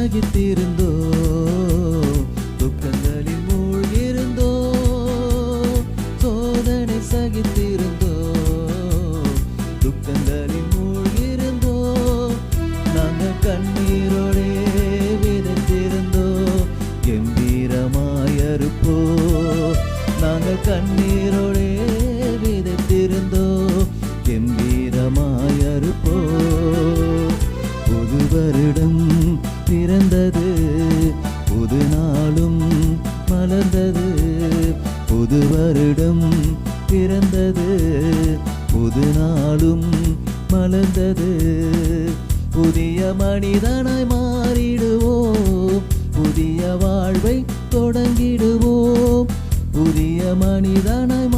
சகித்திருந்தோ துக்கங்களில் மூழ்கிருந்தோ சோதனை சகித்திருந்தோ துக்கங்களில் மூழ்கிருந்தோ நாங்கள் கண்ணீரோடே விதைத்திருந்தோ கம்பீரமாயறுப்போ நாங்கள் கண்ணீரோடே விதைத்திருந்தோ கம்பீரமாயறுப்போ புது வருடம் பிறந்தது புது நாளும் மலர்ந்தது புது வருடம் பிறந்தது புது நாளும் மலர்ந்தது புதிய மனிதனாய் மாறிடுவோம் புதிய வாழ்வை தொடங்கிடுவோம் புதிய மனிதனாய்